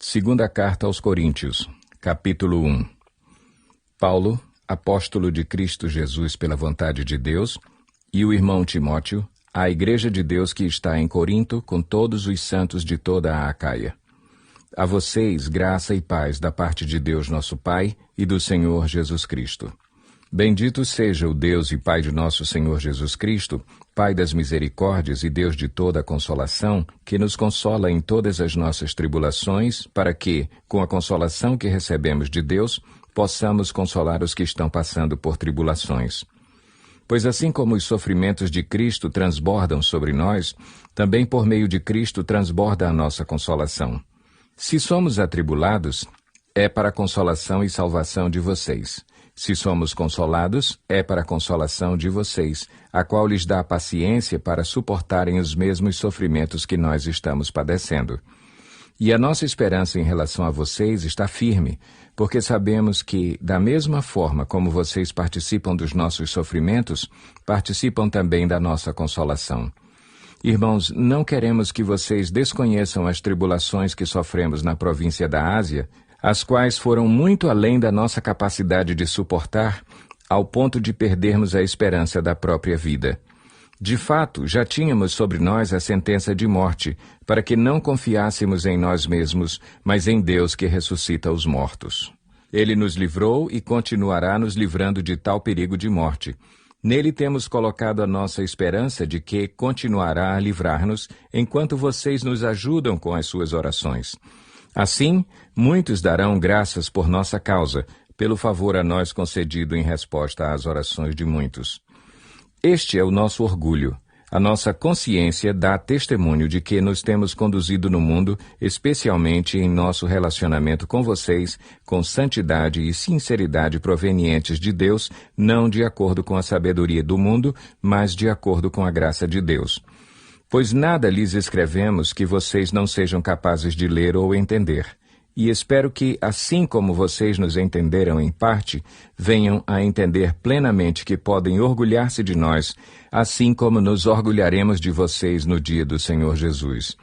Segunda Carta aos Coríntios, capítulo 1. Paulo, apóstolo de Cristo Jesus pela vontade de Deus, e o irmão Timóteo, à Igreja de Deus que está em Corinto, com todos os santos de toda a Acaia. A vocês, graça e paz da parte de Deus nosso Pai e do Senhor Jesus Cristo. Bendito seja o Deus e Pai de nosso Senhor Jesus Cristo, Pai das misericórdias e Deus de toda a consolação, que nos consola em todas as nossas tribulações, para que, com a consolação que recebemos de Deus, possamos consolar os que estão passando por tribulações. Pois assim como os sofrimentos de Cristo transbordam sobre nós, também por meio de Cristo transborda a nossa consolação. Se somos atribulados, é para a consolação e salvação de vocês. Se somos consolados, é para a consolação de vocês, a qual lhes dá paciência para suportarem os mesmos sofrimentos que nós estamos padecendo. E a nossa esperança em relação a vocês está firme, porque sabemos que, da mesma forma como vocês participam dos nossos sofrimentos, participam também da nossa consolação. Irmãos, não queremos que vocês desconheçam as tribulações que sofremos na província da Ásia, as quais foram muito além da nossa capacidade de suportar, ao ponto de perdermos a esperança da própria vida. De fato, já tínhamos sobre nós a sentença de morte, para que não confiássemos em nós mesmos, mas em Deus que ressuscita os mortos. Ele nos livrou e continuará nos livrando de tal perigo de morte. Nele temos colocado a nossa esperança de que continuará a livrar-nos, enquanto vocês nos ajudam com as suas orações. Assim, muitos darão graças por nossa causa, pelo favor a nós concedido em resposta às orações de muitos. Este é o nosso orgulho. A nossa consciência dá testemunho de que nos temos conduzido no mundo, especialmente em nosso relacionamento com vocês, com santidade e sinceridade provenientes de Deus, não de acordo com a sabedoria do mundo, mas de acordo com a graça de Deus. Pois nada lhes escrevemos que vocês não sejam capazes de ler ou entender. E espero que, assim como vocês nos entenderam em parte, venham a entender plenamente que podem orgulhar-se de nós, assim como nos orgulharemos de vocês no dia do Senhor Jesus.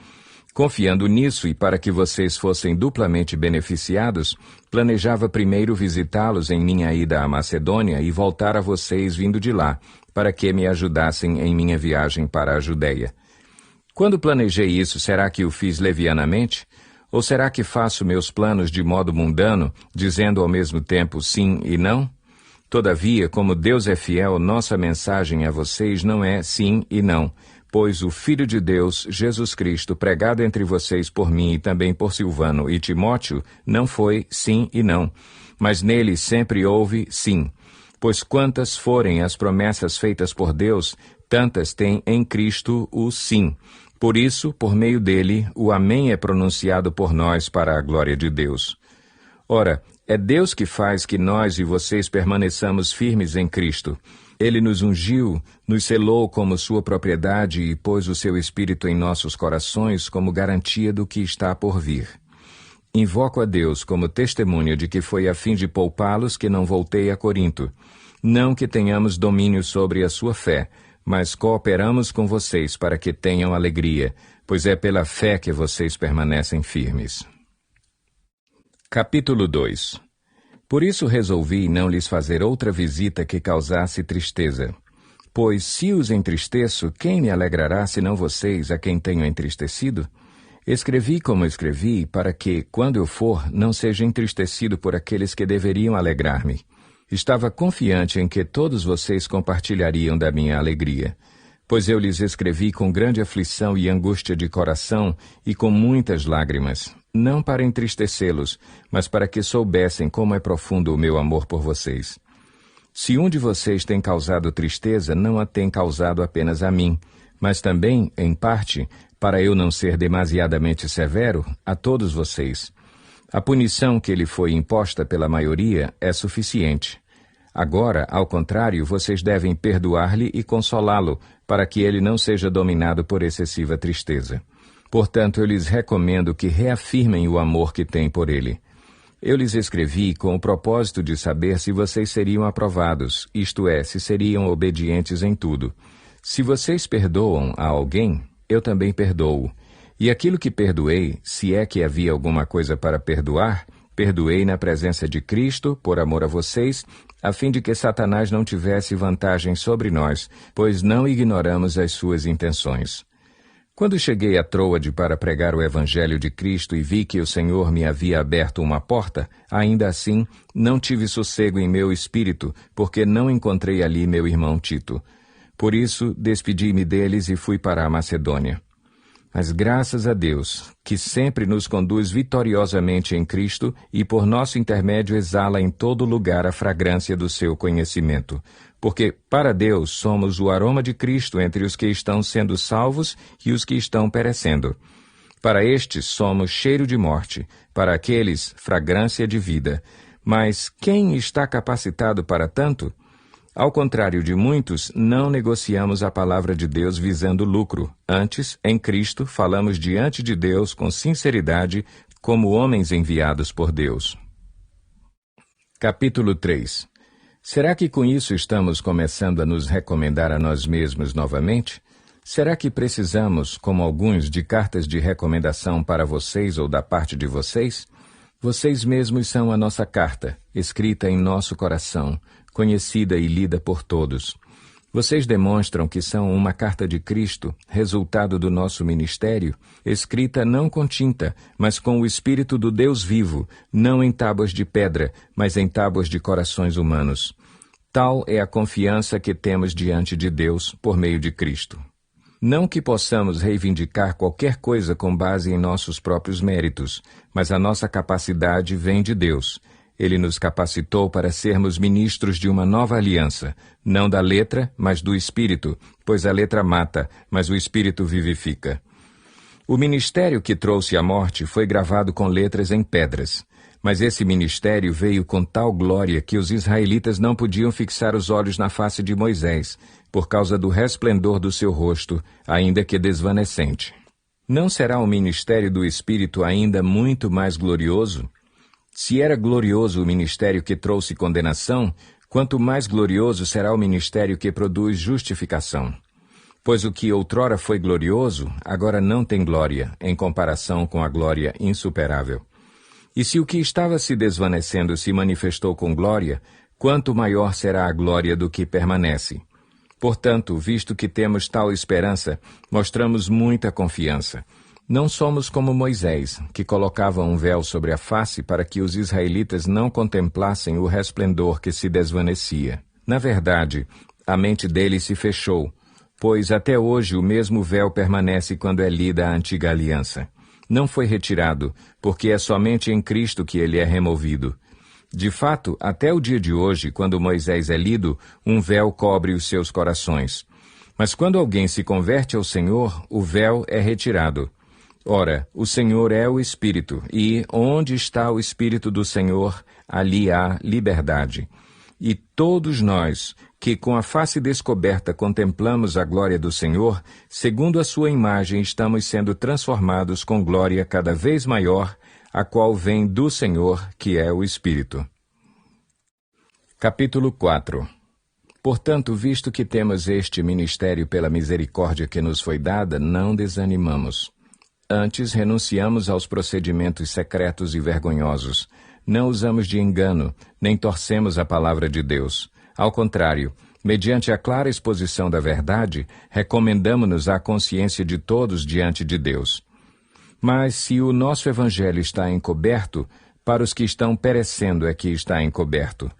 Confiando nisso e para que vocês fossem duplamente beneficiados, planejava primeiro visitá-los em minha ida à Macedônia e voltar a vocês vindo de lá, para que me ajudassem em minha viagem para a Judéia. Quando planejei isso, será que o fiz levianamente? Ou será que faço meus planos de modo mundano, dizendo ao mesmo tempo sim e não? Todavia, como Deus é fiel, nossa mensagem a vocês não é sim e não, pois o Filho de Deus, Jesus Cristo, pregado entre vocês por mim e também por Silvano e Timóteo, não foi sim e não, mas nele sempre houve sim. Pois quantas forem as promessas feitas por Deus, tantas tem em Cristo o sim. Por isso, por meio dele, o amém é pronunciado por nós para a glória de Deus. Ora, é Deus que faz que nós e vocês permaneçamos firmes em Cristo. Ele nos ungiu, nos selou como sua propriedade e pôs o seu Espírito em nossos corações como garantia do que está por vir. Invoco a Deus como testemunha de que foi a fim de poupá-los que não voltei a Corinto. Não que tenhamos domínio sobre a sua fé, mas cooperamos com vocês para que tenham alegria, pois é pela fé que vocês permanecem firmes. Capítulo 2. Por isso resolvi não lhes fazer outra visita que causasse tristeza. Pois se os entristeço, quem me alegrará senão vocês, a quem tenho entristecido? Escrevi como escrevi, para que, quando eu for, não seja entristecido por aqueles que deveriam alegrar-me. Estava confiante em que todos vocês compartilhariam da minha alegria, pois eu lhes escrevi com grande aflição e angústia de coração e com muitas lágrimas, não para entristecê-los, mas para que soubessem como é profundo o meu amor por vocês. Se um de vocês tem causado tristeza, não a tem causado apenas a mim, mas também, em parte, para eu não ser demasiadamente severo, a todos vocês. A punição que lhe foi imposta pela maioria é suficiente. Agora, ao contrário, vocês devem perdoar-lhe e consolá-lo, para que ele não seja dominado por excessiva tristeza. Portanto, eu lhes recomendo que reafirmem o amor que têm por ele. Eu lhes escrevi com o propósito de saber se vocês seriam aprovados, isto é, se seriam obedientes em tudo. Se vocês perdoam a alguém, eu também perdoo. E aquilo que perdoei, se é que havia alguma coisa para perdoar, perdoei na presença de Cristo, por amor a vocês, a fim de que Satanás não tivesse vantagem sobre nós, pois não ignoramos as suas intenções. Quando cheguei a Troade para pregar o Evangelho de Cristo e vi que o Senhor me havia aberto uma porta, ainda assim não tive sossego em meu espírito, porque não encontrei ali meu irmão Tito. Por isso, despedi-me deles e fui para a Macedônia. Mas graças a Deus, que sempre nos conduz vitoriosamente em Cristo e por nosso intermédio exala em todo lugar a fragrância do seu conhecimento. Porque, para Deus, somos o aroma de Cristo entre os que estão sendo salvos e os que estão perecendo. Para estes somos cheiro de morte, para aqueles, fragrância de vida. Mas quem está capacitado para tanto? Ao contrário de muitos, não negociamos a palavra de Deus visando lucro. Antes, em Cristo, falamos diante de Deus com sinceridade, como homens enviados por Deus. Capítulo 3. Será que com isso estamos começando a nos recomendar a nós mesmos novamente? Será que precisamos, como alguns, de cartas de recomendação para vocês ou da parte de vocês? Vocês mesmos são a nossa carta, escrita em nosso coração, conhecida e lida por todos. Vocês demonstram que são uma carta de Cristo, resultado do nosso ministério, escrita não com tinta, mas com o Espírito do Deus vivo, não em tábuas de pedra, mas em tábuas de corações humanos. Tal é a confiança que temos diante de Deus por meio de Cristo. Não que possamos reivindicar qualquer coisa com base em nossos próprios méritos, mas a nossa capacidade vem de Deus. Ele nos capacitou para sermos ministros de uma nova aliança, não da letra, mas do Espírito, pois a letra mata, mas o Espírito vivifica. O ministério que trouxe a morte foi gravado com letras em pedras, mas esse ministério veio com tal glória que os israelitas não podiam fixar os olhos na face de Moisés, por causa do resplendor do seu rosto, ainda que desvanecente. Não será o ministério do Espírito ainda muito mais glorioso? Se era glorioso o ministério que trouxe condenação, quanto mais glorioso será o ministério que produz justificação. Pois o que outrora foi glorioso, agora não tem glória, em comparação com a glória insuperável. E se o que estava se desvanecendo se manifestou com glória, quanto maior será a glória do que permanece. Portanto, visto que temos tal esperança, mostramos muita confiança. Não somos como Moisés, que colocava um véu sobre a face para que os israelitas não contemplassem o resplendor que se desvanecia. Na verdade, a mente deles se fechou, pois até hoje o mesmo véu permanece quando é lida a antiga aliança. Não foi retirado, porque é somente em Cristo que ele é removido. De fato, até o dia de hoje, quando Moisés é lido, um véu cobre os seus corações. Mas quando alguém se converte ao Senhor, o véu é retirado. Ora, o Senhor é o Espírito, e onde está o Espírito do Senhor, ali há liberdade. E todos nós, que com a face descoberta contemplamos a glória do Senhor, segundo a sua imagem estamos sendo transformados com glória cada vez maior, a qual vem do Senhor, que é o Espírito. Capítulo 4. Portanto, visto que temos este ministério pela misericórdia que nos foi dada, não desanimamos. Antes, renunciamos aos procedimentos secretos e vergonhosos. Não usamos de engano, nem torcemos a palavra de Deus. Ao contrário, mediante a clara exposição da verdade, recomendamo-nos à consciência de todos diante de Deus. Mas se o nosso evangelho está encoberto, para os que estão perecendo é que está encoberto.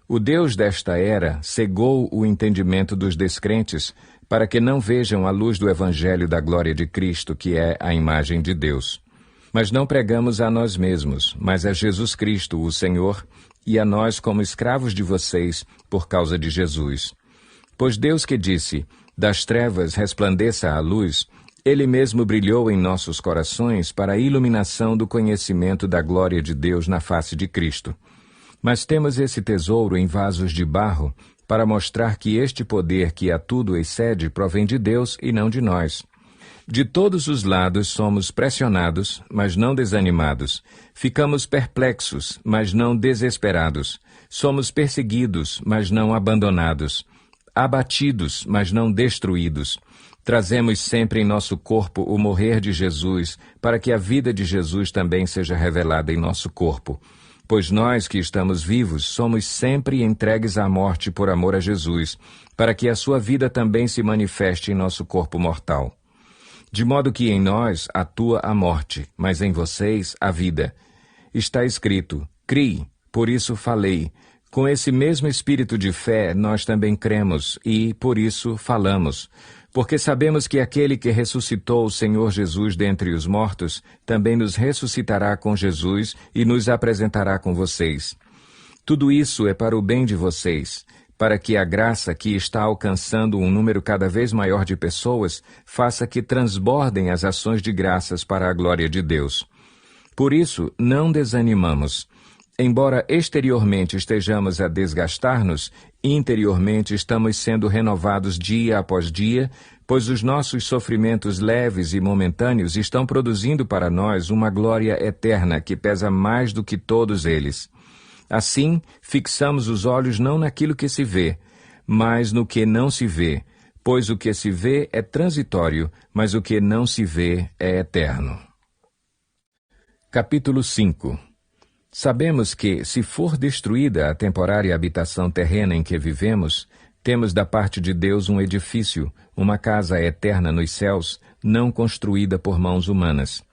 O Deus desta era cegou o entendimento dos descrentes, para que não vejam a luz do Evangelho da glória de Cristo, que é a imagem de Deus. Mas não pregamos a nós mesmos, mas a Jesus Cristo, o Senhor, e a nós como escravos de vocês, por causa de Jesus. Pois Deus que disse, das trevas resplandeça a luz, Ele mesmo brilhou em nossos corações para a iluminação do conhecimento da glória de Deus na face de Cristo. Mas temos esse tesouro em vasos de barro, para mostrar que este poder que a tudo excede provém de Deus e não de nós. De todos os lados somos pressionados, mas não desanimados. Ficamos perplexos, mas não desesperados. Somos perseguidos, mas não abandonados. Abatidos, mas não destruídos. Trazemos sempre em nosso corpo o morrer de Jesus, para que a vida de Jesus também seja revelada em nosso corpo. Pois nós que estamos vivos somos sempre entregues à morte por amor a Jesus, para que a sua vida também se manifeste em nosso corpo mortal. De modo que em nós atua a morte, mas em vocês a vida. Está escrito: "Crie, por isso falei." Com esse mesmo espírito de fé, nós também cremos e, por isso, falamos. Porque sabemos que aquele que ressuscitou o Senhor Jesus dentre os mortos, também nos ressuscitará com Jesus e nos apresentará com vocês. Tudo isso é para o bem de vocês, para que a graça que está alcançando um número cada vez maior de pessoas faça que transbordem as ações de graças para a glória de Deus. Por isso, não desanimamos. Embora exteriormente estejamos a desgastar-nos, interiormente estamos sendo renovados dia após dia, pois os nossos sofrimentos leves e momentâneos estão produzindo para nós uma glória eterna que pesa mais do que todos eles. Assim, fixamos os olhos não naquilo que se vê, mas no que não se vê, pois o que se vê é transitório, mas o que não se vê é eterno. Capítulo 5. Sabemos que, se for destruída a temporária habitação terrena em que vivemos, temos da parte de Deus um edifício, uma casa eterna nos céus, não construída por mãos humanas.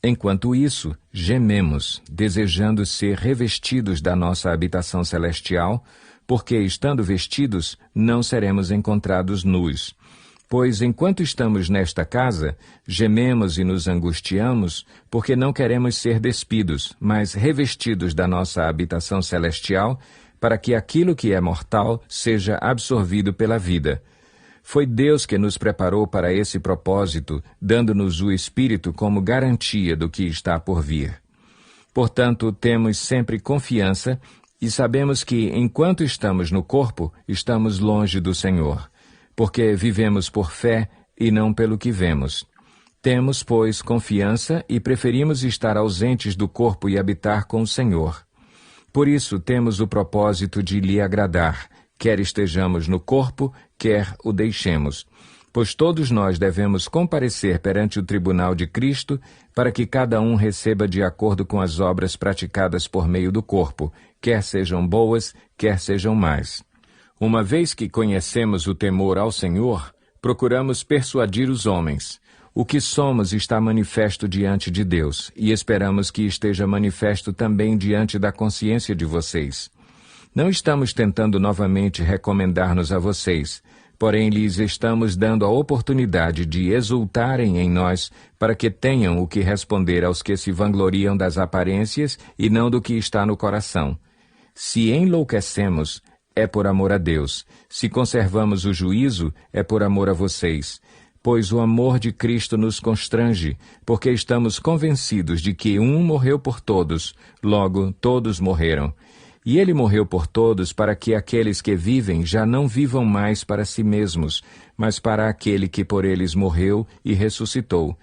Enquanto isso, gememos, desejando ser revestidos da nossa habitação celestial, porque, estando vestidos, não seremos encontrados nus. Pois, enquanto estamos nesta casa, gememos e nos angustiamos, porque não queremos ser despidos, mas revestidos da nossa habitação celestial, para que aquilo que é mortal seja absorvido pela vida. Foi Deus que nos preparou para esse propósito, dando-nos o Espírito como garantia do que está por vir. Portanto, temos sempre confiança e sabemos que, enquanto estamos no corpo, estamos longe do Senhor, porque vivemos por fé e não pelo que vemos. Temos, pois, confiança e preferimos estar ausentes do corpo e habitar com o Senhor. Por isso temos o propósito de lhe agradar, quer estejamos no corpo, quer o deixemos. Pois todos nós devemos comparecer perante o tribunal de Cristo, para que cada um receba de acordo com as obras praticadas por meio do corpo, quer sejam boas, quer sejam más. Uma vez que conhecemos o temor ao Senhor, procuramos persuadir os homens. O que somos está manifesto diante de Deus, e esperamos que esteja manifesto também diante da consciência de vocês. Não estamos tentando novamente recomendar-nos a vocês, porém lhes estamos dando a oportunidade de exultarem em nós, para que tenham o que responder aos que se vangloriam das aparências e não do que está no coração. Se enlouquecemos, é por amor a Deus. Se conservamos o juízo, é por amor a vocês. Pois o amor de Cristo nos constrange, porque estamos convencidos de que um morreu por todos, logo todos morreram. E ele morreu por todos para que aqueles que vivem já não vivam mais para si mesmos, mas para aquele que por eles morreu e ressuscitou.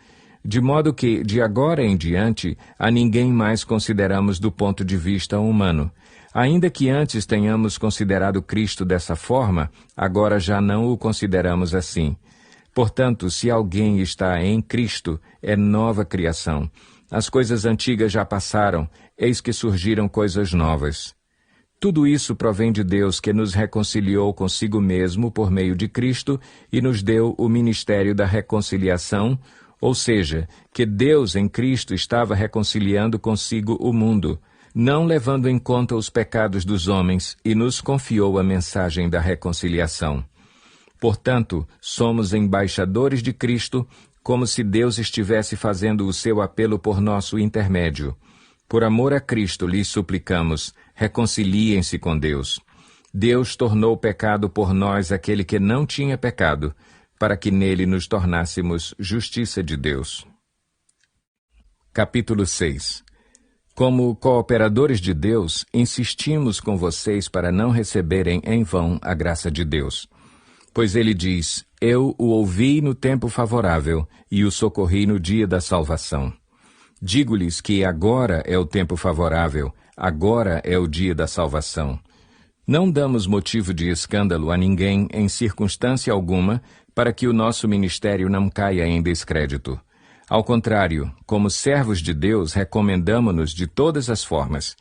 De modo que, de agora em diante, a ninguém mais consideramos do ponto de vista humano. Ainda que antes tenhamos considerado Cristo dessa forma, agora já não o consideramos assim. Portanto, se alguém está em Cristo, é nova criação. As coisas antigas já passaram, eis que surgiram coisas novas. Tudo isso provém de Deus, que nos reconciliou consigo mesmo por meio de Cristo e nos deu o ministério da reconciliação, ou seja, que Deus em Cristo estava reconciliando consigo o mundo, não levando em conta os pecados dos homens, e nos confiou a mensagem da reconciliação. Portanto, somos embaixadores de Cristo, como se Deus estivesse fazendo o seu apelo por nosso intermédio. Por amor a Cristo lhes suplicamos, reconciliem-se com Deus. Deus tornou pecado por nós aquele que não tinha pecado, para que nele nos tornássemos justiça de Deus. Capítulo 6. Como cooperadores de Deus, insistimos com vocês para não receberem em vão a graça de Deus. Pois ele diz, eu o ouvi no tempo favorável e o socorri no dia da salvação. Digo-lhes que agora é o tempo favorável, agora é o dia da salvação. Não damos motivo de escândalo a ninguém em circunstância alguma, para que o nosso ministério não caia em descrédito. Ao contrário, como servos de Deus, recomendamo-nos de todas as formas,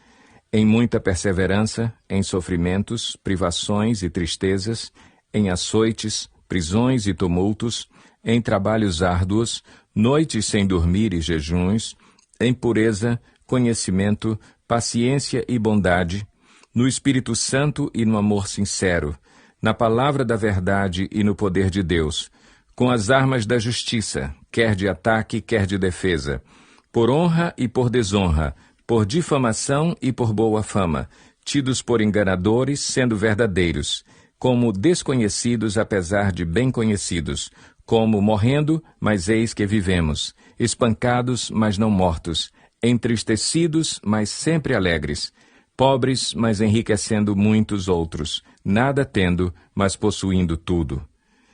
em muita perseverança, em sofrimentos, privações e tristezas, em açoites, prisões e tumultos, em trabalhos árduos, noites sem dormir e jejuns, em pureza, conhecimento, paciência e bondade, no Espírito Santo e no amor sincero, na palavra da verdade e no poder de Deus, com as armas da justiça, quer de ataque, quer de defesa, por honra e por desonra, por difamação e por boa fama, tidos por enganadores, sendo verdadeiros, como desconhecidos apesar de bem conhecidos, como morrendo, mas eis que vivemos, espancados, mas não mortos, entristecidos, mas sempre alegres, pobres, mas enriquecendo muitos outros, nada tendo, mas possuindo tudo.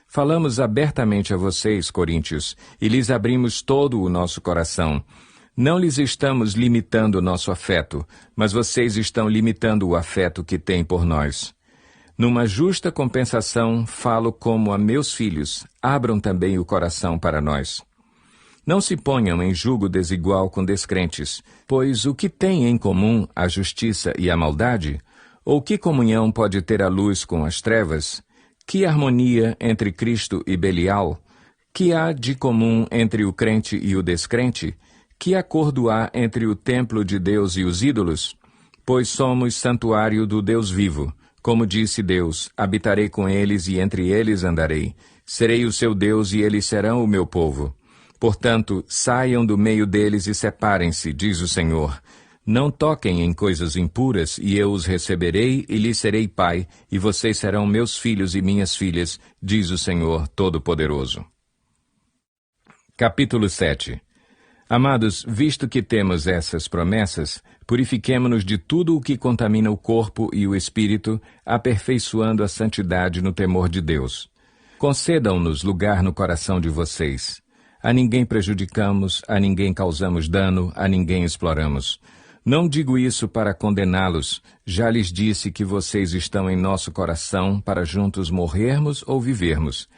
Falamos abertamente a vocês, coríntios, e lhes abrimos todo o nosso coração. Não lhes estamos limitando o nosso afeto, mas vocês estão limitando o afeto que têm por nós. Numa justa compensação, falo como a meus filhos, abram também o coração para nós. Não se ponham em julgo desigual com descrentes, pois o que tem em comum a justiça e a maldade? Ou que comunhão pode ter a luz com as trevas? Que harmonia entre Cristo e Belial? Que há de comum entre o crente e o descrente? Que acordo há entre o templo de Deus e os ídolos? Pois somos santuário do Deus vivo. Como disse Deus, habitarei com eles e entre eles andarei. Serei o seu Deus e eles serão o meu povo. Portanto, saiam do meio deles e separem-se, diz o Senhor. Não toquem em coisas impuras, e eu os receberei e lhes serei pai, e vocês serão meus filhos e minhas filhas, diz o Senhor Todo-Poderoso. Capítulo 7. Amados, visto que temos essas promessas, purifiquemo-nos de tudo o que contamina o corpo e o espírito, aperfeiçoando a santidade no temor de Deus. Concedam-nos lugar no coração de vocês. A ninguém prejudicamos, a ninguém causamos dano, a ninguém exploramos. Não digo isso para condená-los, já lhes disse que vocês estão em nosso coração para juntos morrermos ou vivermos.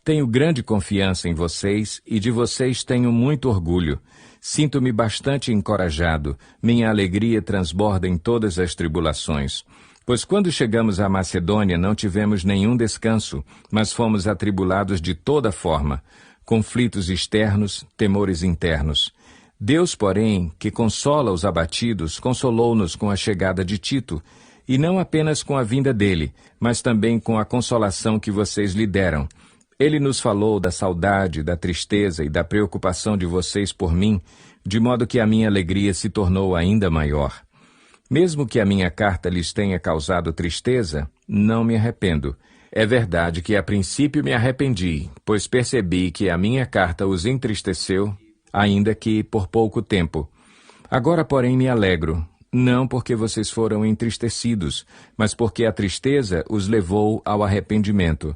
Tenho grande confiança em vocês e de vocês tenho muito orgulho. Sinto-me bastante encorajado, minha alegria transborda em todas as tribulações. Pois quando chegamos à Macedônia não tivemos nenhum descanso, mas fomos atribulados de toda forma. Conflitos externos, temores internos. Deus, porém, que consola os abatidos, consolou-nos com a chegada de Tito, e não apenas com a vinda dele, mas também com a consolação que vocês lhe deram. Ele nos falou da saudade, da tristeza e da preocupação de vocês por mim, de modo que a minha alegria se tornou ainda maior. Mesmo que a minha carta lhes tenha causado tristeza, não me arrependo. É verdade que a princípio me arrependi, pois percebi que a minha carta os entristeceu, ainda que por pouco tempo. Agora, porém, me alegro, não porque vocês foram entristecidos, mas porque a tristeza os levou ao arrependimento.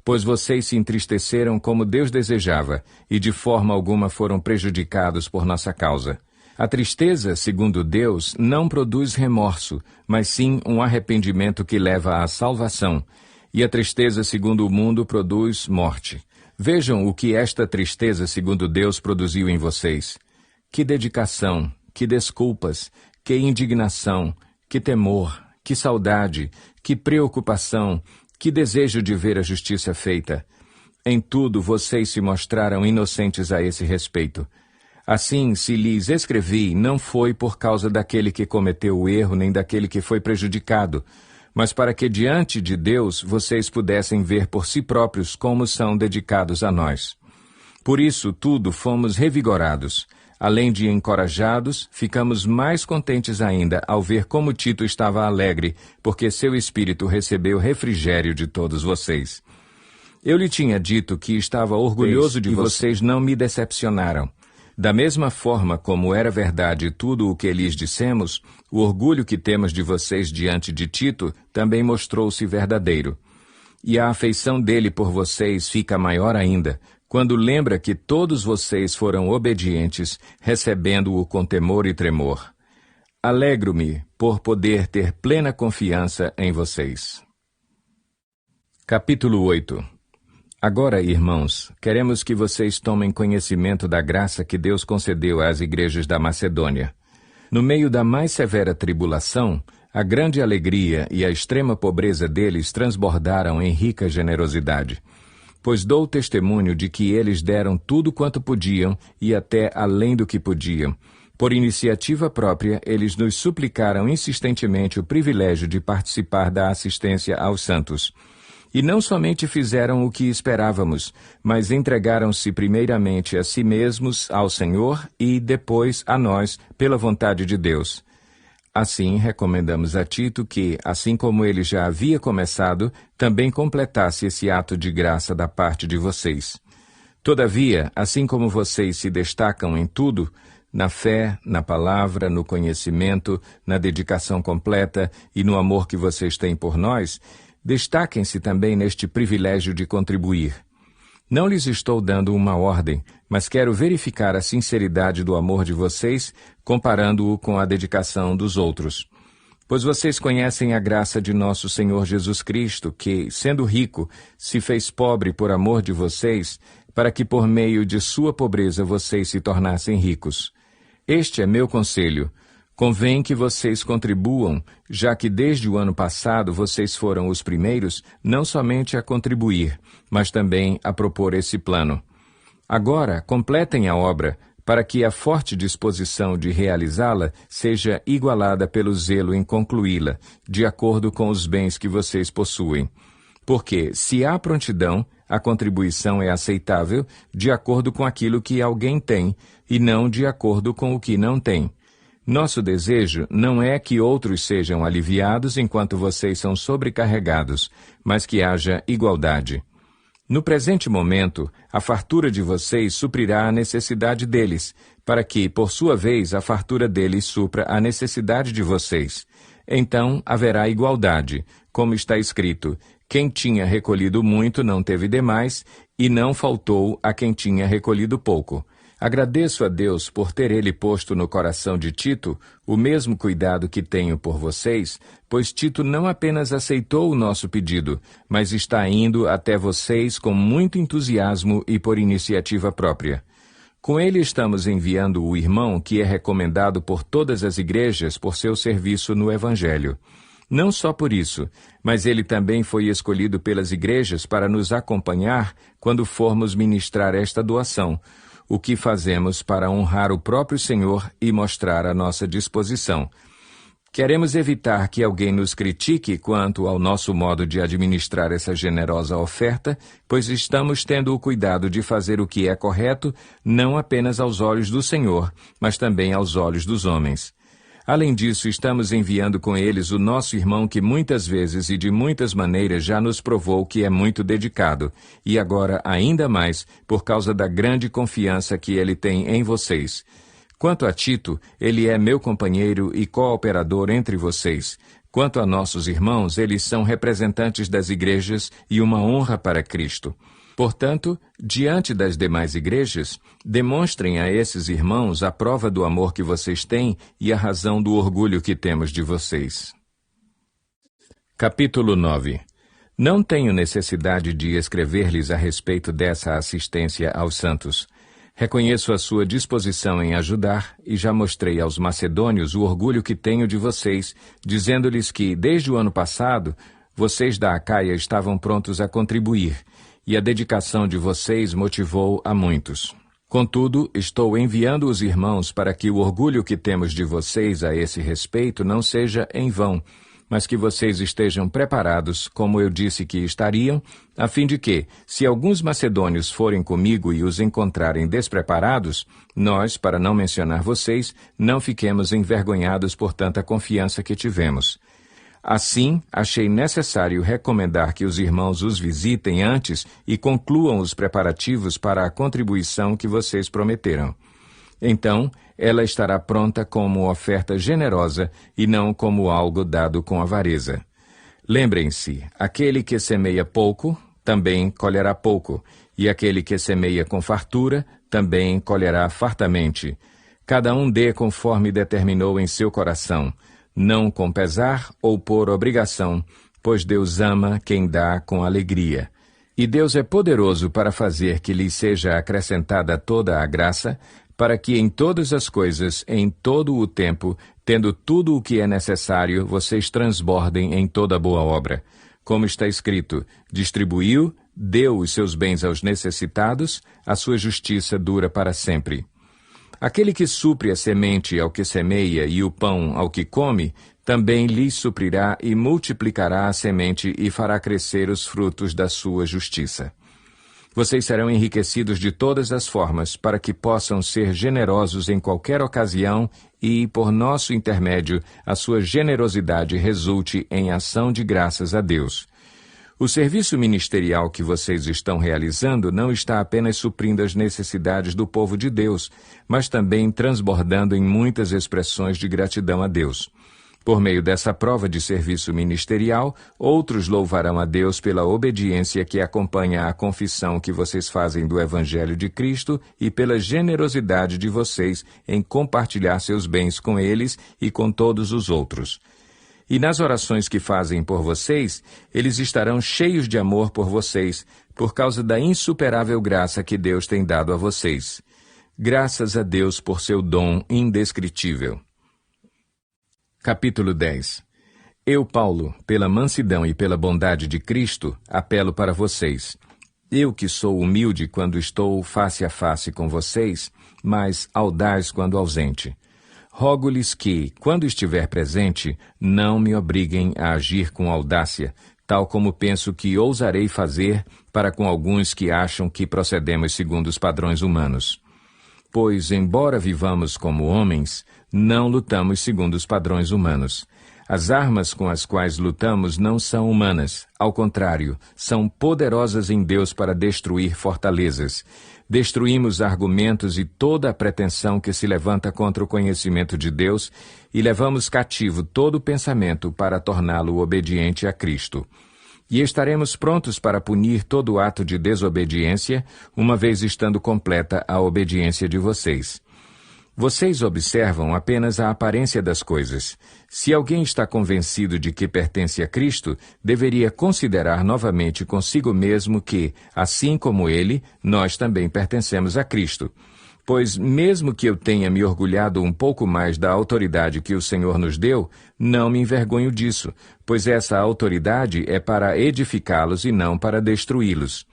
Pois vocês se entristeceram como Deus desejava, e de forma alguma foram prejudicados por nossa causa. A tristeza, segundo Deus, não produz remorso, mas sim um arrependimento que leva à salvação. E a tristeza, segundo o mundo, produz morte. Vejam o que esta tristeza, segundo Deus, produziu em vocês. Que dedicação, que desculpas, que indignação, que temor, que saudade, que preocupação, que desejo de ver a justiça feita. Em tudo vocês se mostraram inocentes a esse respeito. Assim, se lhes escrevi, não foi por causa daquele que cometeu o erro, nem daquele que foi prejudicado, mas para que diante de Deus vocês pudessem ver por si próprios como são dedicados a nós. Por isso, tudo fomos revigorados. Além de encorajados, ficamos mais contentes ainda ao ver como Tito estava alegre, porque seu espírito recebeu refrigério de todos vocês. Eu lhe tinha dito que estava orgulhoso de vocês não me decepcionaram. Da mesma forma como era verdade tudo o que lhes dissemos, o orgulho que temos de vocês diante de Tito também mostrou-se verdadeiro. E a afeição dele por vocês fica maior ainda, quando lembra que todos vocês foram obedientes, recebendo-o com temor e tremor. Alegro-me por poder ter plena confiança em vocês. Capítulo 8. Agora, irmãos, queremos que vocês tomem conhecimento da graça que Deus concedeu às igrejas da Macedônia. No meio da mais severa tribulação, a grande alegria e a extrema pobreza deles transbordaram em rica generosidade. Pois dou testemunho de que eles deram tudo quanto podiam e até além do que podiam. Por iniciativa própria, eles nos suplicaram insistentemente o privilégio de participar da assistência aos santos. E não somente fizeram o que esperávamos, mas entregaram-se primeiramente a si mesmos ao Senhor e depois a nós, pela vontade de Deus. Assim, recomendamos a Tito que, assim como ele já havia começado, também completasse esse ato de graça da parte de vocês. Todavia, assim como vocês se destacam em tudo, na fé, na palavra, no conhecimento, na dedicação completa e no amor que vocês têm por nós, destaquem-se também neste privilégio de contribuir. Não lhes estou dando uma ordem, mas quero verificar a sinceridade do amor de vocês, comparando-o com a dedicação dos outros. Pois vocês conhecem a graça de nosso Senhor Jesus Cristo, que, sendo rico, se fez pobre por amor de vocês, para que por meio de sua pobreza vocês se tornassem ricos. Este é meu conselho. Convém que vocês contribuam, já que desde o ano passado vocês foram os primeiros não somente a contribuir, mas também a propor esse plano. Agora, completem a obra, para que a forte disposição de realizá-la seja igualada pelo zelo em concluí-la, de acordo com os bens que vocês possuem. Porque, se há prontidão, a contribuição é aceitável de acordo com aquilo que alguém tem, e não de acordo com o que não tem. Nosso desejo não é que outros sejam aliviados enquanto vocês são sobrecarregados, mas que haja igualdade. No presente momento, a fartura de vocês suprirá a necessidade deles, para que, por sua vez, a fartura deles supra a necessidade de vocês. Então haverá igualdade, como está escrito: quem tinha recolhido muito não teve demais, e não faltou a quem tinha recolhido pouco. Agradeço a Deus por ter Ele posto no coração de Tito o mesmo cuidado que tenho por vocês, pois Tito não apenas aceitou o nosso pedido, mas está indo até vocês com muito entusiasmo e por iniciativa própria. Com ele estamos enviando o irmão que é recomendado por todas as igrejas por seu serviço no Evangelho. Não só por isso, mas ele também foi escolhido pelas igrejas para nos acompanhar quando formos ministrar esta doação, o que fazemos para honrar o próprio Senhor e mostrar a nossa disposição. Queremos evitar que alguém nos critique quanto ao nosso modo de administrar essa generosa oferta, pois estamos tendo o cuidado de fazer o que é correto, não apenas aos olhos do Senhor, mas também aos olhos dos homens. Além disso, estamos enviando com eles o nosso irmão que muitas vezes e de muitas maneiras já nos provou que é muito dedicado, e agora ainda mais por causa da grande confiança que ele tem em vocês. Quanto a Tito, ele é meu companheiro e cooperador entre vocês. Quanto a nossos irmãos, eles são representantes das igrejas e uma honra para Cristo. Portanto, diante das demais igrejas, demonstrem a esses irmãos a prova do amor que vocês têm e a razão do orgulho que temos de vocês. Capítulo 9. Não tenho necessidade de escrever-lhes a respeito dessa assistência aos santos. Reconheço a sua disposição em ajudar e já mostrei aos macedônios o orgulho que tenho de vocês, dizendo-lhes que, desde o ano passado, vocês da Acaia estavam prontos a contribuir, e a dedicação de vocês motivou a muitos. Contudo, estou enviando os irmãos para que o orgulho que temos de vocês a esse respeito não seja em vão, mas que vocês estejam preparados, como eu disse que estariam, a fim de que, se alguns macedônios forem comigo e os encontrarem despreparados, nós, para não mencionar vocês, não fiquemos envergonhados por tanta confiança que tivemos. Assim, achei necessário recomendar que os irmãos os visitem antes e concluam os preparativos para a contribuição que vocês prometeram. Então, ela estará pronta como oferta generosa e não como algo dado com avareza. Lembrem-se, aquele que semeia pouco, também colherá pouco, e aquele que semeia com fartura, também colherá fartamente. Cada um dê conforme determinou em seu coração, não com pesar ou por obrigação, pois Deus ama quem dá com alegria. E Deus é poderoso para fazer que lhes seja acrescentada toda a graça, para que em todas as coisas, em todo o tempo, tendo tudo o que é necessário, vocês transbordem em toda boa obra. Como está escrito, distribuiu, deu os seus bens aos necessitados, a sua justiça dura para sempre. Aquele que supre a semente ao que semeia e o pão ao que come, também lhes suprirá e multiplicará a semente e fará crescer os frutos da sua justiça. Vocês serão enriquecidos de todas as formas, para que possam ser generosos em qualquer ocasião e, por nosso intermédio, a sua generosidade resulte em ação de graças a Deus. O serviço ministerial que vocês estão realizando não está apenas suprindo as necessidades do povo de Deus, mas também transbordando em muitas expressões de gratidão a Deus. Por meio dessa prova de serviço ministerial, outros louvarão a Deus pela obediência que acompanha a confissão que vocês fazem do Evangelho de Cristo e pela generosidade de vocês em compartilhar seus bens com eles e com todos os outros. E nas orações que fazem por vocês, eles estarão cheios de amor por vocês, por causa da insuperável graça que Deus tem dado a vocês. Graças a Deus por seu dom indescritível. Capítulo 10. Eu, Paulo, pela mansidão e pela bondade de Cristo, apelo para vocês. Eu que sou humilde quando estou face a face com vocês, mas audaz quando ausente. Rogo-lhes que, quando estiver presente, não me obriguem a agir com audácia, tal como penso que ousarei fazer para com alguns que acham que procedemos segundo os padrões humanos. Pois, embora vivamos como homens, não lutamos segundo os padrões humanos. As armas com as quais lutamos não são humanas, ao contrário, são poderosas em Deus para destruir fortalezas. Destruímos argumentos e toda a pretensão que se levanta contra o conhecimento de Deus e levamos cativo todo pensamento para torná-lo obediente a Cristo. E estaremos prontos para punir todo ato de desobediência, uma vez estando completa a obediência de vocês. Vocês observam apenas a aparência das coisas. Se alguém está convencido de que pertence a Cristo, deveria considerar novamente consigo mesmo que, assim como ele, nós também pertencemos a Cristo. Pois, mesmo que eu tenha me orgulhado um pouco mais da autoridade que o Senhor nos deu, não me envergonho disso, pois essa autoridade é para edificá-los e não para destruí-los.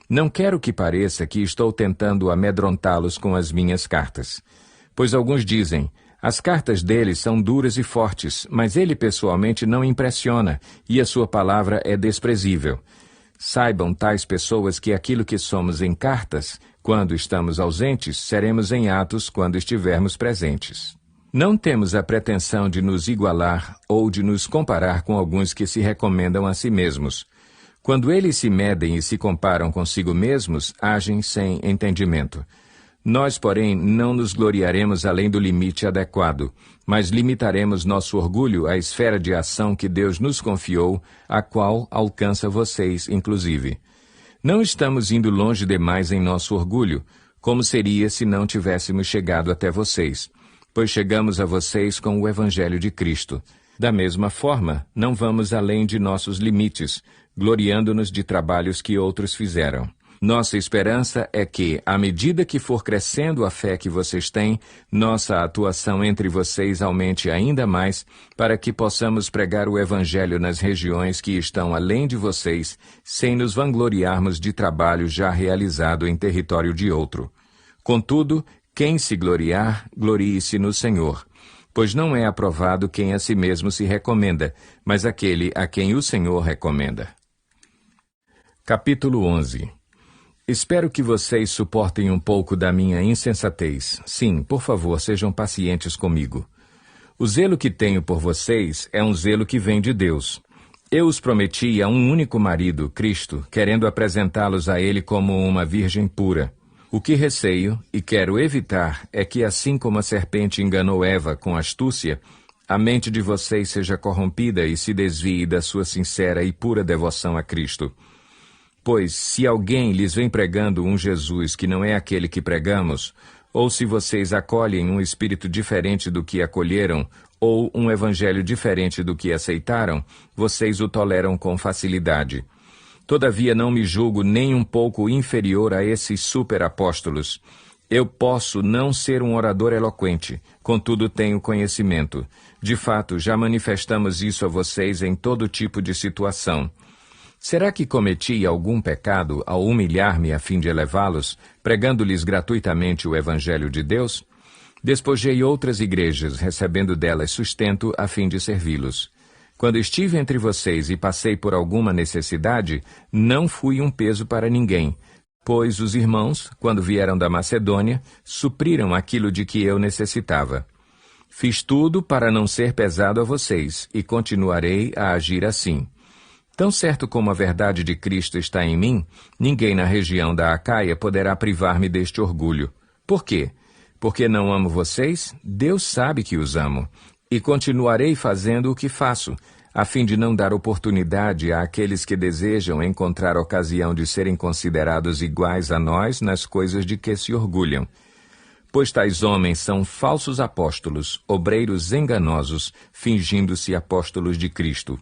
Não quero que pareça que estou tentando amedrontá-los com as minhas cartas. Pois alguns dizem, as cartas dele são duras e fortes, mas ele pessoalmente não impressiona, e a sua palavra é desprezível. Saibam tais pessoas que aquilo que somos em cartas, quando estamos ausentes, seremos em atos quando estivermos presentes. Não temos a pretensão de nos igualar ou de nos comparar com alguns que se recomendam a si mesmos. Quando eles se medem e se comparam consigo mesmos, agem sem entendimento. Nós, porém, não nos gloriaremos além do limite adequado, mas limitaremos nosso orgulho à esfera de ação que Deus nos confiou, a qual alcança vocês, inclusive. Não estamos indo longe demais em nosso orgulho, como seria se não tivéssemos chegado até vocês, pois chegamos a vocês com o Evangelho de Cristo. Da mesma forma, não vamos além de nossos limites, gloriando-nos de trabalhos que outros fizeram. Nossa esperança é que, à medida que for crescendo a fé que vocês têm, nossa atuação entre vocês aumente ainda mais, para que possamos pregar o Evangelho nas regiões que estão além de vocês, sem nos vangloriarmos de trabalho já realizado em território de outro. Contudo, quem se gloriar, glorie-se no Senhor, pois não é aprovado quem a si mesmo se recomenda, mas aquele a quem o Senhor recomenda. Capítulo 11. Espero que vocês suportem um pouco da minha insensatez. Sim, por favor, sejam pacientes comigo. O zelo que tenho por vocês é um zelo que vem de Deus. Eu os prometi a um único marido, Cristo, querendo apresentá-los a ele como uma virgem pura. O que receio, e quero evitar, é que assim como a serpente enganou Eva com astúcia, a mente de vocês seja corrompida e se desvie da sua sincera e pura devoção a Cristo. Pois, se alguém lhes vem pregando um Jesus que não é aquele que pregamos, ou se vocês acolhem um espírito diferente do que acolheram, ou um evangelho diferente do que aceitaram, vocês o toleram com facilidade. Todavia não me julgo nem um pouco inferior a esses superapóstolos. Eu posso não ser um orador eloquente, contudo tenho conhecimento. De fato, já manifestamos isso a vocês em todo tipo de situação. Será que cometi algum pecado ao humilhar-me a fim de elevá-los, pregando-lhes gratuitamente o Evangelho de Deus? Despojei outras igrejas, recebendo delas sustento a fim de servi-los. Quando estive entre vocês e passei por alguma necessidade, não fui um peso para ninguém, pois os irmãos, quando vieram da Macedônia, supriram aquilo de que eu necessitava. Fiz tudo para não ser pesado a vocês, e continuarei a agir assim. Tão certo como a verdade de Cristo está em mim, ninguém na região da Acaia poderá privar-me deste orgulho. Por quê? Porque não amo vocês? Deus sabe que os amo. E continuarei fazendo o que faço, a fim de não dar oportunidade àqueles que desejam encontrar ocasião de serem considerados iguais a nós nas coisas de que se orgulham. Pois tais homens são falsos apóstolos, obreiros enganosos, fingindo-se apóstolos de Cristo.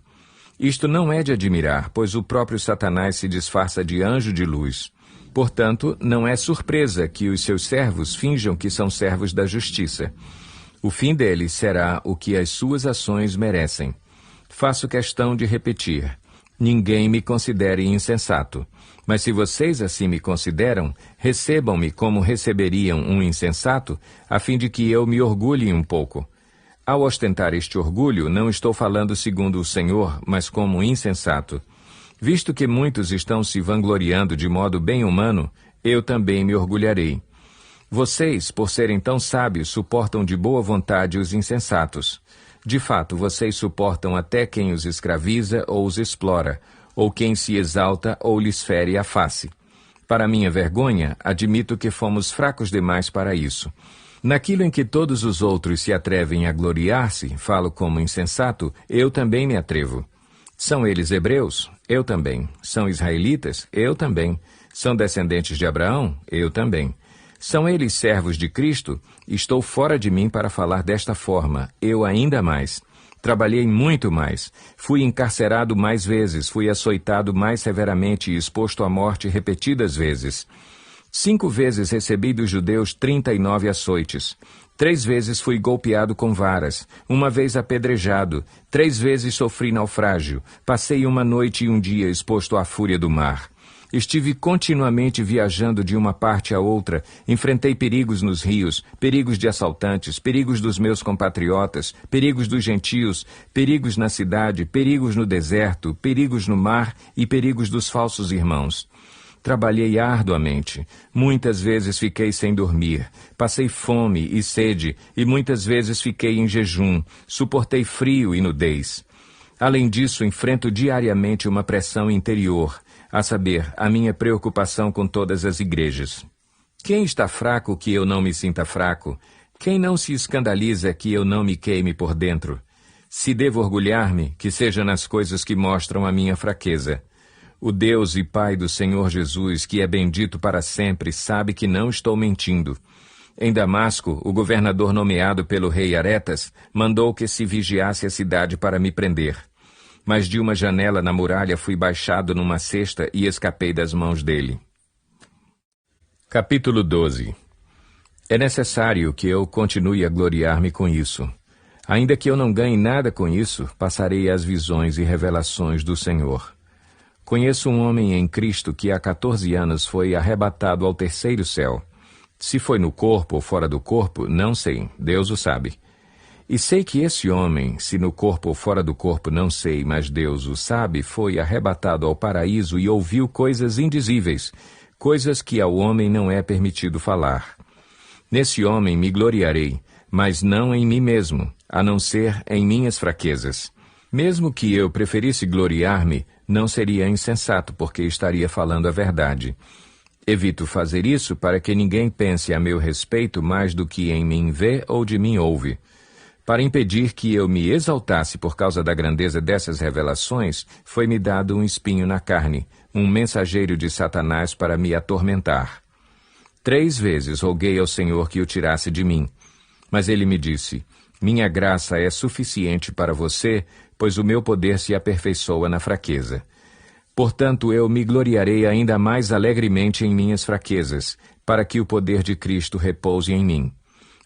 Isto não é de admirar, pois o próprio Satanás se disfarça de anjo de luz. Portanto, não é surpresa que os seus servos finjam que são servos da justiça. O fim deles será o que as suas ações merecem. Faço questão de repetir: ninguém me considere insensato. Mas se vocês assim me consideram, recebam-me como receberiam um insensato, a fim de que eu me orgulhe um pouco. Ao ostentar este orgulho, não estou falando segundo o Senhor, mas como insensato. Visto que muitos estão se vangloriando de modo bem humano, eu também me orgulharei. Vocês, por serem tão sábios, suportam de boa vontade os insensatos. De fato, vocês suportam até quem os escraviza ou os explora, ou quem se exalta ou lhes fere a face. Para minha vergonha, admito que fomos fracos demais para isso. Naquilo em que todos os outros se atrevem a gloriar-se, falo como insensato, eu também me atrevo. São eles hebreus? Eu também. São israelitas? Eu também. São descendentes de Abraão? Eu também. São eles servos de Cristo? Estou fora de mim para falar desta forma, eu ainda mais. Trabalhei muito mais. Fui encarcerado mais vezes, fui açoitado mais severamente e exposto à morte repetidas vezes. 5 vezes recebi dos judeus 39 açoites. 3 vezes fui golpeado com varas, 1 vez apedrejado, 3 vezes sofri naufrágio, passei 1 noite e 1 dia exposto à fúria do mar. Estive continuamente viajando de uma parte a outra, enfrentei perigos nos rios, perigos de assaltantes, perigos dos meus compatriotas, perigos dos gentios, perigos na cidade, perigos no deserto, perigos no mar e perigos dos falsos irmãos. Trabalhei arduamente, muitas vezes fiquei sem dormir, passei fome e sede, e muitas vezes fiquei em jejum, suportei frio e nudez. Além disso, enfrento diariamente uma pressão interior, a saber, a minha preocupação com todas as igrejas. Quem está fraco que eu não me sinta fraco? Quem não se escandaliza que eu não me queime por dentro? Se devo orgulhar-me, que seja nas coisas que mostram a minha fraqueza. O Deus e Pai do Senhor Jesus, que é bendito para sempre, sabe que não estou mentindo. Em Damasco, o governador nomeado pelo rei Aretas mandou que se vigiasse a cidade para me prender. Mas de uma janela na muralha fui baixado numa cesta e escapei das mãos dele. Capítulo 12. É necessário que eu continue a gloriar-me com isso. Ainda que eu não ganhe nada com isso, passarei as visões e revelações do Senhor. Conheço um homem em Cristo que há 14 anos foi arrebatado ao 3º céu. Se foi no corpo ou fora do corpo, não sei, Deus o sabe. E sei que esse homem, se no corpo ou fora do corpo, não sei, mas Deus o sabe, foi arrebatado ao paraíso e ouviu coisas indizíveis, coisas que ao homem não é permitido falar. Nesse homem me gloriarei, mas não em mim mesmo, a não ser em minhas fraquezas. Mesmo que eu preferisse gloriar-me, não seria insensato, porque estaria falando a verdade. Evito fazer isso para que ninguém pense a meu respeito mais do que em mim vê ou de mim ouve. Para impedir que eu me exaltasse por causa da grandeza dessas revelações, foi-me dado um espinho na carne, um mensageiro de Satanás para me atormentar. 3 vezes roguei ao Senhor que o tirasse de mim. Mas ele me disse: minha graça é suficiente para você, pois o meu poder se aperfeiçoa na fraqueza. Portanto, eu me gloriarei ainda mais alegremente em minhas fraquezas, para que o poder de Cristo repouse em mim.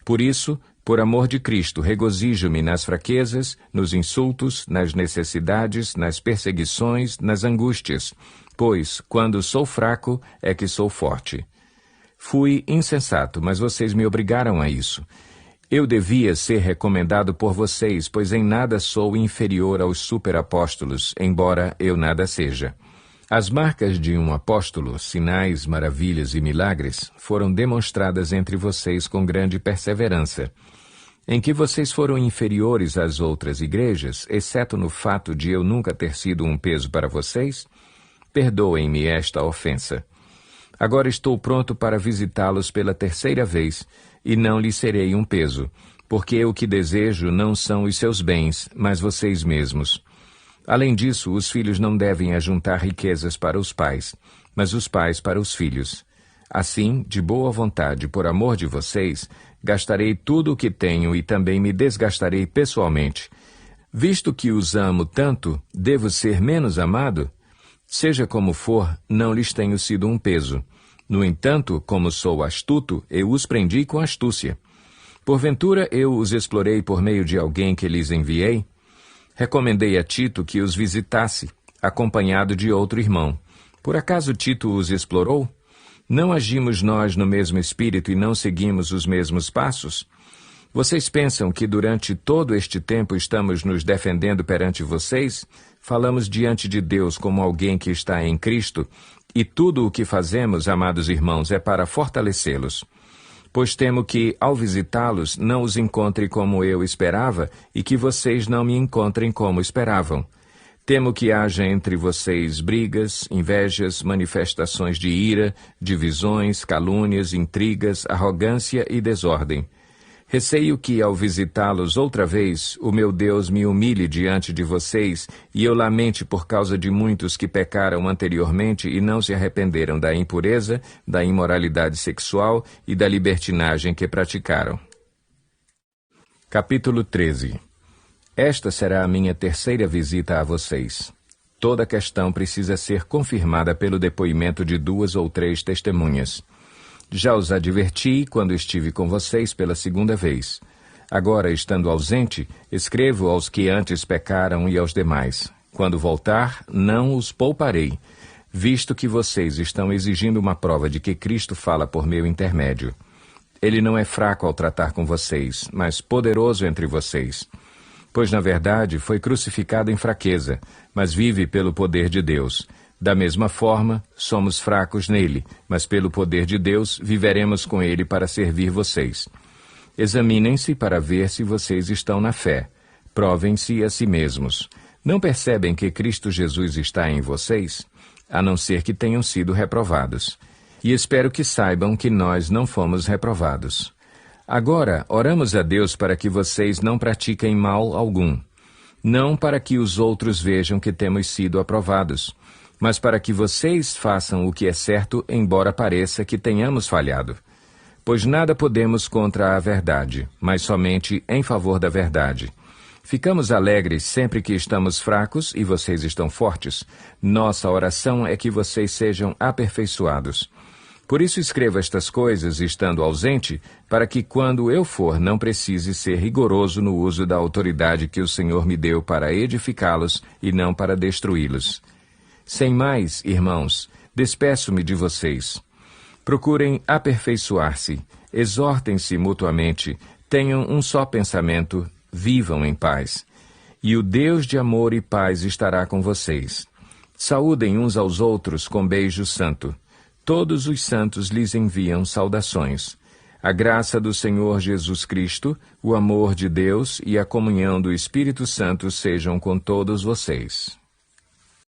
Por isso, por amor de Cristo, regozijo-me nas fraquezas, nos insultos, nas necessidades, nas perseguições, nas angústias, pois, quando sou fraco, é que sou forte. Fui insensato, mas vocês me obrigaram a isso. Eu devia ser recomendado por vocês, pois em nada sou inferior aos superapóstolos, embora eu nada seja. As marcas de um apóstolo, sinais, maravilhas e milagres, foram demonstradas entre vocês com grande perseverança. Em que vocês foram inferiores às outras igrejas, exceto no fato de eu nunca ter sido um peso para vocês? Perdoem-me esta ofensa. Agora estou pronto para visitá-los pela terceira vez, e não lhes serei um peso, porque o que desejo não são os seus bens, mas vocês mesmos. Além disso, os filhos não devem ajuntar riquezas para os pais, mas os pais para os filhos. Assim, de boa vontade, por amor de vocês, gastarei tudo o que tenho e também me desgastarei pessoalmente. Visto que os amo tanto, devo ser menos amado? Seja como for, não lhes tenho sido um peso. No entanto, como sou astuto, eu os prendi com astúcia. Porventura eu os explorei por meio de alguém que lhes enviei? Recomendei a Tito que os visitasse, acompanhado de outro irmão. Por acaso Tito os explorou? Não agimos nós no mesmo espírito e não seguimos os mesmos passos? Vocês pensam que durante todo este tempo estamos nos defendendo perante vocês? Falamos diante de Deus como alguém que está em Cristo, e tudo o que fazemos, amados irmãos, é para fortalecê-los. Pois temo que, ao visitá-los, não os encontre como eu esperava e que vocês não me encontrem como esperavam. Temo que haja entre vocês brigas, invejas, manifestações de ira, divisões, calúnias, intrigas, arrogância e desordem. Receio que, ao visitá-los outra vez, o meu Deus me humilhe diante de vocês e eu lamente por causa de muitos que pecaram anteriormente e não se arrependeram da impureza, da imoralidade sexual e da libertinagem que praticaram. Capítulo 13. Esta será a minha terceira visita a vocês. Toda questão precisa ser confirmada pelo depoimento de 2 ou 3 testemunhas. Já os adverti quando estive com vocês pela segunda vez. Agora, estando ausente, escrevo aos que antes pecaram e aos demais. Quando voltar, não os pouparei, visto que vocês estão exigindo uma prova de que Cristo fala por meu intermédio. Ele não é fraco ao tratar com vocês, mas poderoso entre vocês. Pois, na verdade, foi crucificado em fraqueza, mas vive pelo poder de Deus. Da mesma forma, somos fracos nele, mas pelo poder de Deus viveremos com ele para servir vocês. Examinem-se para ver se vocês estão na fé. Provem-se a si mesmos. Não percebem que Cristo Jesus está em vocês? A não ser que tenham sido reprovados. E espero que saibam que nós não fomos reprovados. Agora, oramos a Deus para que vocês não pratiquem mal algum. Não para que os outros vejam que temos sido aprovados, mas para que vocês façam o que é certo, embora pareça que tenhamos falhado. Pois nada podemos contra a verdade, mas somente em favor da verdade. Ficamos alegres sempre que estamos fracos e vocês estão fortes. Nossa oração é que vocês sejam aperfeiçoados. Por isso escrevo estas coisas, estando ausente, para que quando eu for não precise ser rigoroso no uso da autoridade que o Senhor me deu para edificá-los e não para destruí-los. Sem mais, irmãos, despeço-me de vocês. Procurem aperfeiçoar-se, exortem-se mutuamente, tenham um só pensamento, vivam em paz. E o Deus de amor e paz estará com vocês. Saúdem uns aos outros com beijo santo. Todos os santos lhes enviam saudações. A graça do Senhor Jesus Cristo, o amor de Deus e a comunhão do Espírito Santo sejam com todos vocês.